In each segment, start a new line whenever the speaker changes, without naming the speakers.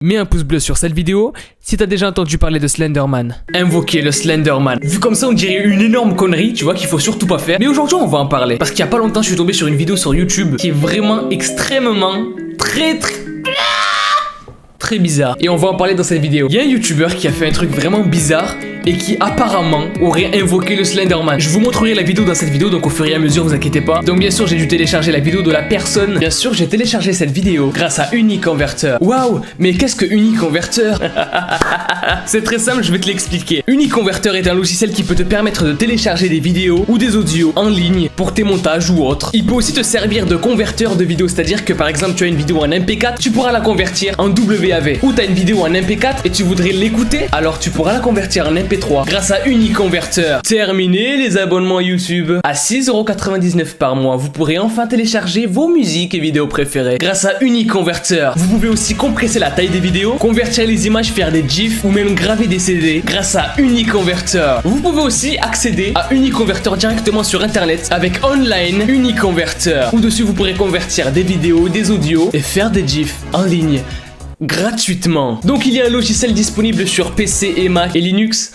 Mets un pouce bleu sur cette vidéo si t'as déjà entendu parler de Slenderman. Invoquer le Slenderman. Vu comme ça, on dirait une énorme connerie, tu vois, qu'il faut surtout pas faire. Mais aujourd'hui, on va en parler. Parce qu'il y a pas longtemps, je suis tombé sur une vidéo sur YouTube qui est vraiment extrêmement très bizarre. Et on va en parler dans cette vidéo. Il y a un YouTuber qui a fait un truc vraiment bizarre et qui apparemment aurait invoqué le Slenderman. Je vous montrerai la vidéo dans cette vidéo, donc au fur et à mesure, vous inquiétez pas. Donc bien sûr, j'ai dû télécharger la vidéo de la personne. Bien sûr, j'ai téléchargé cette vidéo grâce à Uniconverter. Waouh, mais qu'est-ce que Uniconverter? C'est très simple, je vais te l'expliquer. Uniconverter est un logiciel qui peut te permettre de télécharger des vidéos ou des audios en ligne pour tes montages ou autres. Il peut aussi te servir de converteur de vidéos, c'est-à-dire que par exemple, tu as une vidéo en MP4, tu pourras la convertir en WAV. Ou tu as une vidéo en MP4 et tu voudrais l'écouter, alors tu pourras la convertir en MP3 grâce à Uniconverter. Terminé les abonnements YouTube. À 6,99€ par mois, vous pourrez enfin télécharger vos musiques et vidéos préférées grâce à Uniconverter. Vous pouvez aussi compresser la taille des vidéos, convertir les images, faire des GIFs ou même graver des CD grâce à Uniconverter. Vous pouvez aussi accéder à Uniconverter directement sur internet avec Online Uniconverter, où dessus vous pourrez convertir des vidéos, des audios et faire des GIFs en ligne gratuitement. Donc il y a un logiciel disponible sur PC et Mac et Linux.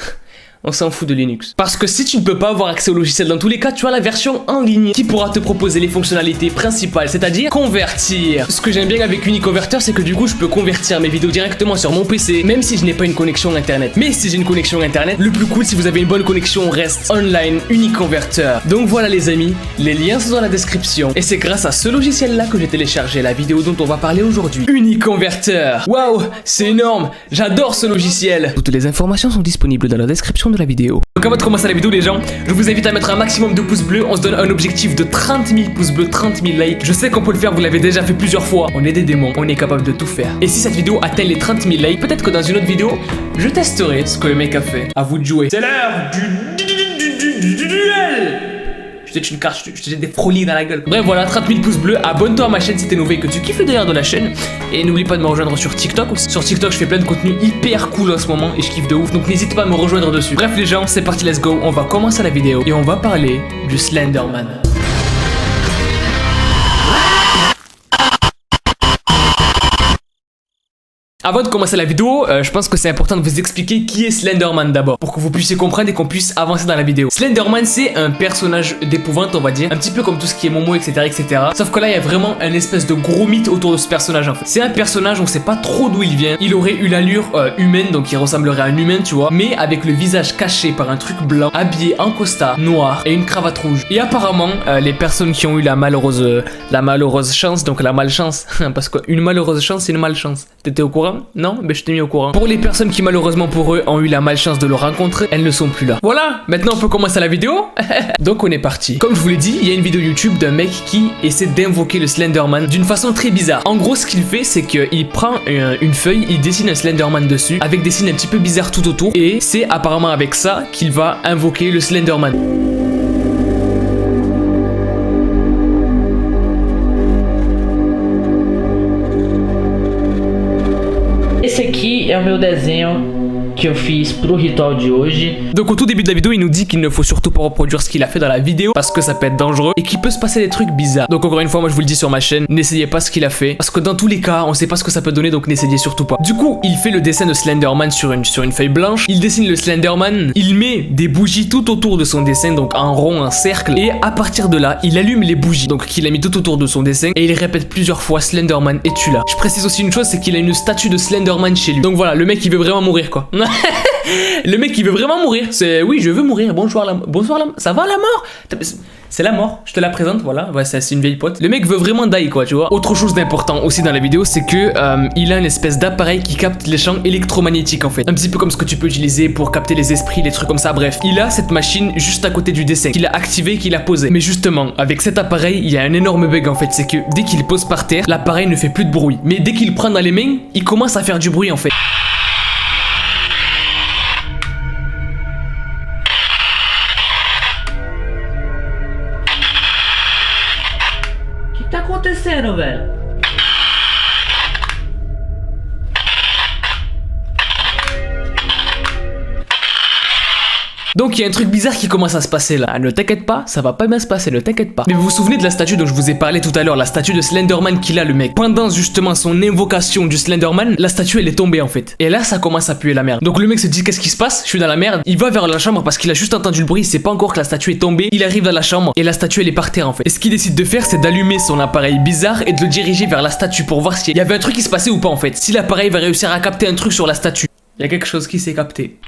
On s'en fout de Linux. Parce que si tu ne peux pas avoir accès au logiciel dans tous les cas, tu as la version en ligne qui pourra te proposer les fonctionnalités principales, c'est-à-dire convertir. Ce que j'aime bien avec Uniconverter, c'est que du coup, je peux convertir mes vidéos directement sur mon PC, même si je n'ai pas une connexion internet. Mais si j'ai une connexion internet, le plus cool, si vous avez une bonne connexion, reste Online Uniconverter. Donc voilà les amis, les liens sont dans la description. Et c'est grâce à ce logiciel-là que j'ai téléchargé la vidéo dont on va parler aujourd'hui. Uniconverter. Waouh, c'est énorme. J'adore ce logiciel. Toutes les informations sont disponibles dans la description de la vidéo. Donc avant de commencer la vidéo les gens, je vous invite à mettre un maximum de pouces bleus. On se donne un objectif de 30 000 pouces bleus, 30 000 likes. Je sais qu'on peut le faire, vous l'avez déjà fait plusieurs fois. On est des démons, on est capable de tout faire. Et si cette vidéo atteint les 30 000 likes, peut-être que dans une autre vidéo, je testerai ce que le mec a fait. À vous de jouer. C'est l'heure du duel. Je te jette une carte, je te jette des frolies dans la gueule. Bref voilà, 30 000 pouces bleus, abonne-toi à ma chaîne si t'es nouveau et que tu kiffes le délire de la chaîne. Et n'oublie pas de me rejoindre sur TikTok aussi. Sur TikTok je fais plein de contenu hyper cool en ce moment et je kiffe de ouf. Donc n'hésite pas à me rejoindre dessus. Bref les gens, c'est parti, let's go. On va commencer la vidéo et on va parler du Slenderman. Avant de commencer la vidéo, je pense que c'est important de vous expliquer qui est Slenderman d'abord, pour que vous puissiez comprendre et qu'on puisse avancer dans la vidéo. Slenderman, c'est un personnage d'épouvante, on va dire, un petit peu comme tout ce qui est Momo, etc., etc. Sauf que là, il y a vraiment un espèce de gros mythe autour de ce personnage, en fait. C'est un personnage, on sait pas trop d'où il vient. Il aurait eu l'allure humaine, donc il ressemblerait à un humain, tu vois, mais avec le visage caché par un truc blanc, habillé en costard noir et une cravate rouge. Et apparemment, les personnes qui ont eu la malheureuse chance, donc la malchance, parce qu'une malheureuse chance, c'est une malchance. T'étais au courant? Non, mais je t'ai mis au courant. Pour les personnes qui malheureusement pour eux ont eu la malchance de le rencontrer, elles ne sont plus là. Voilà, maintenant on peut commencer la vidéo. Donc on est parti. Comme je vous l'ai dit, il y a une vidéo YouTube d'un mec qui essaie d'invoquer le Slenderman d'une façon très bizarre. En gros, ce qu'il fait, c'est qu'il prend une feuille, il dessine un Slenderman dessus, avec des signes un petit peu bizarres tout autour, et c'est apparemment avec ça qu'il va invoquer le Slenderman.
Esse aqui é o meu desenho que eu fiz pro ritual de hoje.
Donc au tout début de la vidéo, il nous dit qu'il ne faut surtout pas reproduire ce qu'il a fait dans la vidéo parce que ça peut être dangereux et qu'il peut se passer des trucs bizarres. Donc encore une fois, moi je vous le dis sur ma chaîne, n'essayez pas ce qu'il a fait parce que dans tous les cas, on sait pas ce que ça peut donner, donc n'essayez surtout pas. Du coup, il fait le dessin de Slenderman sur une feuille blanche. Il dessine le Slenderman, il met des bougies tout autour de son dessin, donc en rond, en cercle, et à partir de là, il allume les bougies, donc qu'il a mis tout autour de son dessin, et il répète plusieurs fois Slenderman, es-tu là? Je précise aussi une chose, c'est qu'il a une statue de Slenderman chez lui. Donc voilà, le mec il veut vraiment mourir quoi. Le mec il veut vraiment mourir. C'est oui, je veux mourir. Bonsoir la ça va la mort? C'est la mort, je te la présente, voilà, ouais, c'est une vieille pote. Le mec veut vraiment die quoi, tu vois. Autre chose d'important aussi dans la vidéo, c'est que il a une espèce d'appareil qui capte les champs électromagnétiques en fait. Un petit peu comme ce que tu peux utiliser pour capter les esprits, les trucs comme ça, bref. Il a cette machine juste à côté du dessin, qu'il a activé, qu'il a posé. Mais justement, avec cet appareil, il y a un énorme bug en fait, c'est que dès qu'il pose par terre, l'appareil ne fait plus de bruit. Mais dès qu'il prend dans les mains, il commence à faire du bruit en fait.
O que tá acontecendo, velho?
Donc il y a un truc bizarre qui commence à se passer là. Ne t'inquiète pas, ça va pas bien se passer, ne t'inquiète pas. Mais vous vous souvenez de la statue dont je vous ai parlé tout à l'heure, la statue de Slenderman qu'il a le mec. Pendant justement son invocation du Slenderman, la statue elle est tombée en fait. Et là ça commence à puer la merde. Donc le mec se dit qu'est-ce qui se passe? Je suis dans la merde. Il va vers la chambre parce qu'il a juste entendu le bruit, il sait pas encore que la statue est tombée. Il arrive dans la chambre et la statue elle est par terre en fait. Et ce qu'il décide de faire c'est d'allumer son appareil bizarre et de le diriger vers la statue pour voir s'il y avait un truc qui se passait ou pas en fait. Si l'appareil va réussir à capter un truc sur la statue. Il y a quelque chose qui s'est capté.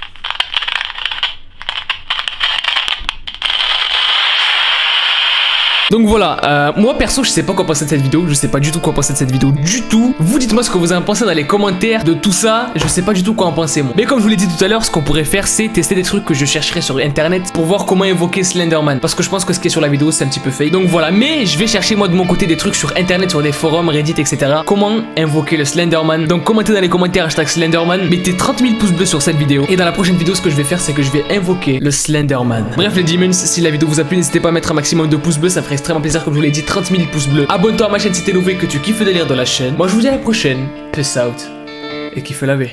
Donc voilà, moi perso je sais pas quoi penser de cette vidéo, je sais pas du tout quoi penser de cette vidéo du tout. Vous dites-moi ce que vous en pensez dans les commentaires de tout ça, je sais pas du tout quoi en penser moi. Mais comme je vous l'ai dit tout à l'heure, ce qu'on pourrait faire c'est tester des trucs que je chercherai sur internet pour voir comment invoquer Slenderman. Parce que je pense que ce qui est sur la vidéo c'est un petit peu fake. Donc voilà, mais je vais chercher moi de mon côté des trucs sur internet, sur des forums, Reddit, etc. Comment invoquer le Slenderman. Donc commentez dans les commentaires hashtag Slenderman, mettez 30 000 pouces bleus sur cette vidéo. Et dans la prochaine vidéo ce que je vais faire c'est que je vais invoquer le Slenderman. Bref les demons, si la vidéo vous a plu n'hésitez pas à mettre un maximum de pouces bleus, ça ferait extrêmement plaisir comme je vous l'ai dit, 30 000 pouces bleus. Abonne-toi à ma chaîne si t'es nouveau et que tu kiffes le délire de la chaîne. Moi je vous dis à la prochaine. Peace out. Et kiffe la vie.